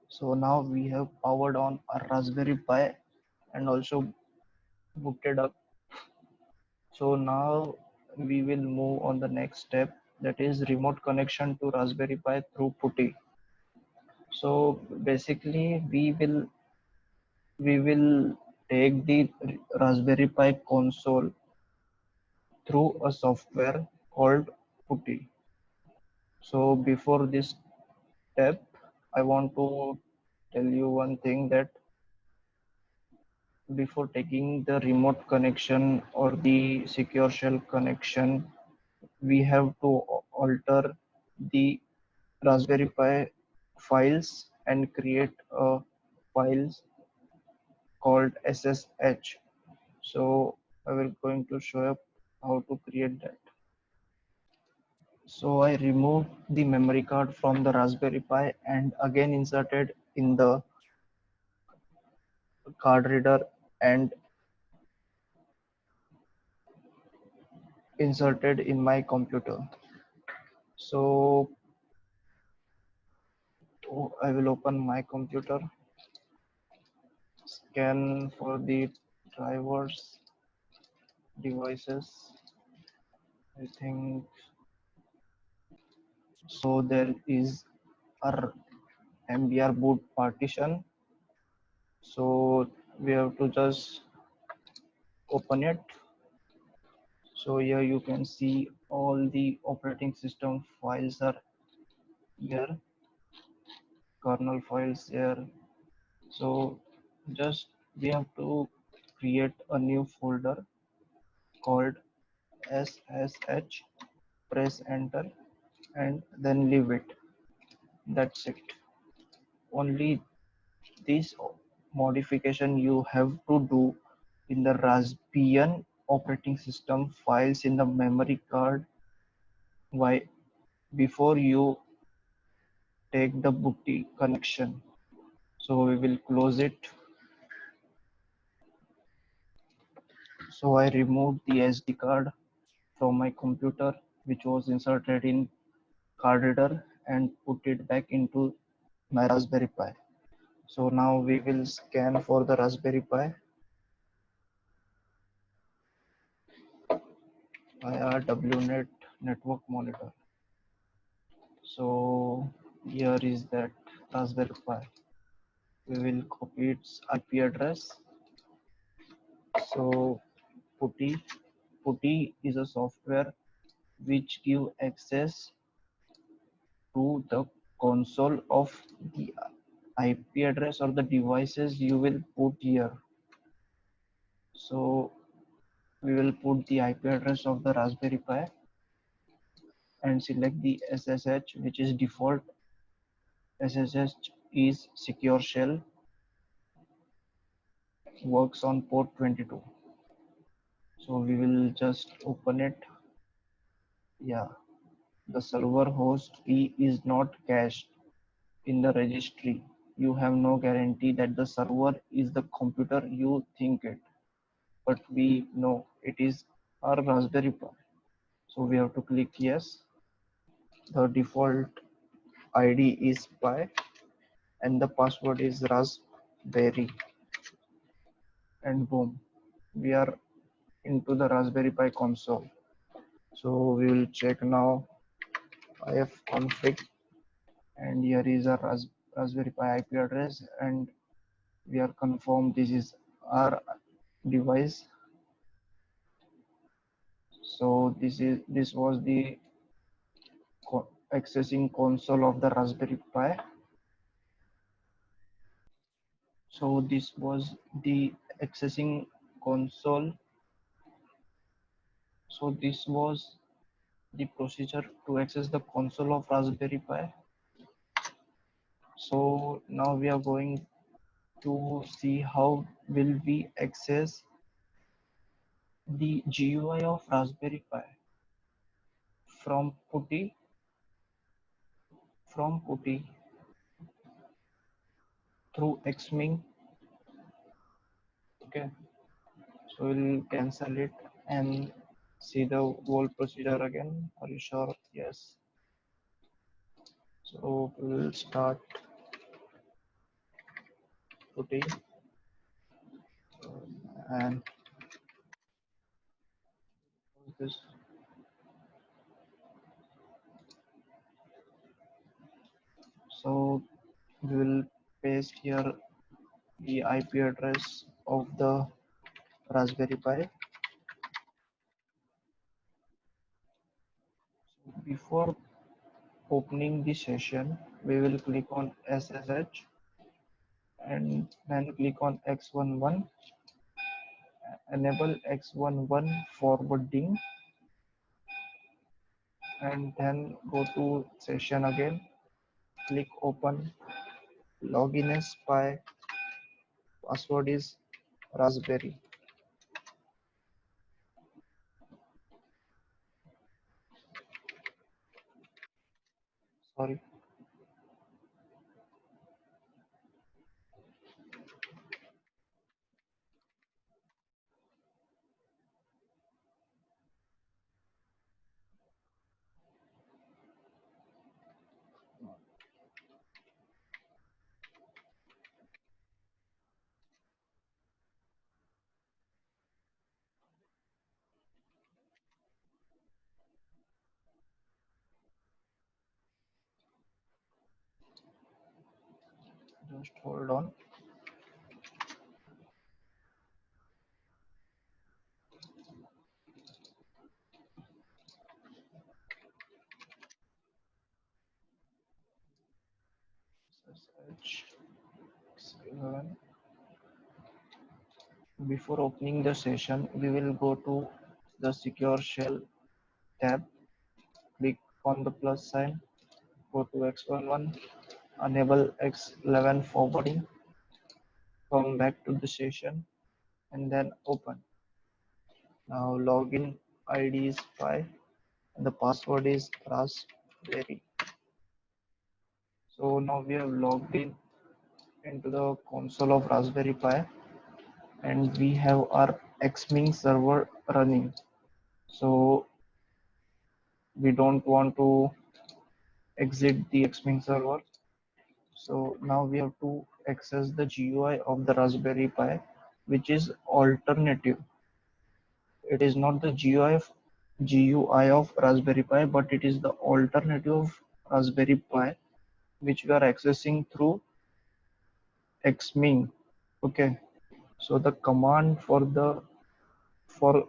So now we have powered on a Raspberry Pi and also booted up. So now we will move on the next step, that is remote connection to Raspberry Pi through PuTTY. So basically we will take the Raspberry Pi console through a software called PuTTY. So before this step, I want to tell you one thing, that before taking the remote connection or the secure shell connection, we have to alter the Raspberry Pi files and create a files called SSH. So I will going to show up how to create that. So I removed the memory card from the Raspberry Pi and again inserted in the card reader and inserted in my computer. So I will open my computer, scan for the drivers, devices. I think so. There is a MBR boot partition. So we have to just open it. So here you can see all the operating system files are here, kernel files here. So just we have to create a new folder called SSH, press enter and then leave it. That's it. Only this modification you have to do in the Raspbian operating system files in the memory card why before you take the booty connection. So we will close it. So I removed the SD card from my computer which was inserted in card reader and put it back into my Raspberry Pi. So now we will scan for the Raspberry Pi via WNet network monitor. So here is that Raspberry Pi. We will copy its IP address. So PuTTY is a software which give access to the console of the IP address or the devices you will put here. So we will put the IP address of the Raspberry Pi and select the SSH, which is default. SSH is secure shell, works on port 22. So we will just open it. Yeah, the server host key is not cached in the registry. You have no guarantee that the server is the computer you think it, but we know it is our Raspberry Pi. So we have to click yes. The default ID is Pi and the password is Raspberry, and boom, we are into the Raspberry Pi console. So we will check now ifconfig, and here is a Raspberry Pi IP address, and we are confirmed this is our device. So this was the accessing console of the Raspberry Pi. So this was the accessing console. So this was the procedure to access the console of Raspberry Pi. So now we are going to see how will we access the GUI of Raspberry Pi from PuTTY through Xming. Okay, so we'll cancel it and see the whole procedure again. Are you sure? Yes. So we'll start. PuTTY, and this. So we will paste here the IP address of the Raspberry Pi. Before opening the session, we will click on SSH and then click on X11, enable X11 forwarding, and then go to session again, click open, login as Pi, password is Raspberry. Sorry. Just hold on. SSH. Before opening the session, we will go to the Secure Shell tab, click on the plus sign, go to X11, enable X11 forwarding, come back to the session, and then open. Now login ID is Pi and the password is Raspberry. So now we have logged in into the console of Raspberry Pi and we have our Xming server running. So we don't want to exit the Xming server. So now we have to access the GUI of the Raspberry Pi, which is alternative. It is not the GUI of Raspberry Pi, but it is the alternative of Raspberry Pi, which we are accessing through Xming. Okay, so the command for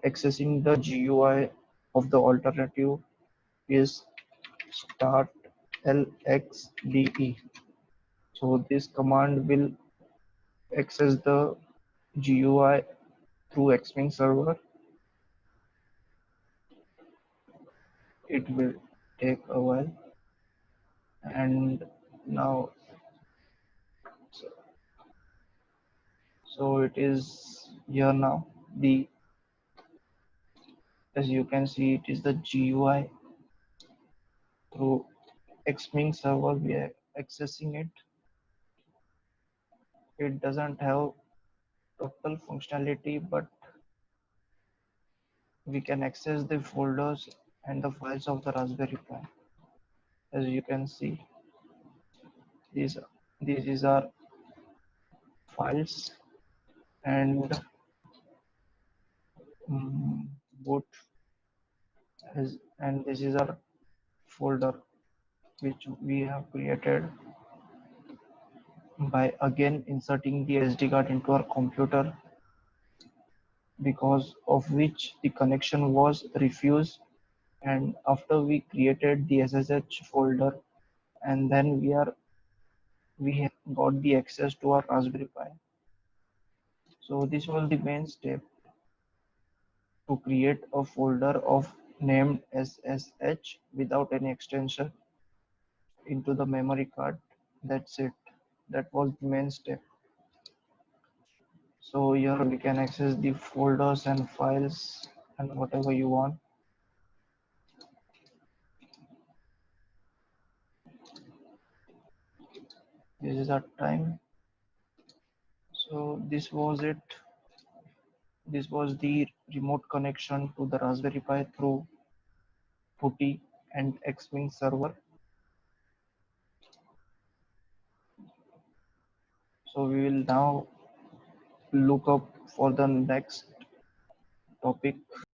accessing the GUI of the alternative is start lxde. So this command will access the GUI through Xming server. It will take a while, and now so it is here now. The As you can see, it is the GUI through Xming server. We are accessing it. It doesn't have total functionality, but we can access the folders and the files of the Raspberry Pi. As you can see, these this is our files and boot and this is our folder which we have created by again inserting the SD card into our computer, because of which the connection was refused. And after we created the SSH folder, and then we got the access to our Raspberry Pi. So this was the main step to create a folder of named SSH without any extension into the memory card. That's it. That was the main step. So here we can access the folders and files and whatever you want. This is our time. So this was it. This was the remote connection to the Raspberry Pi through PuTTY and Xming server. So we will now look up for the next topic.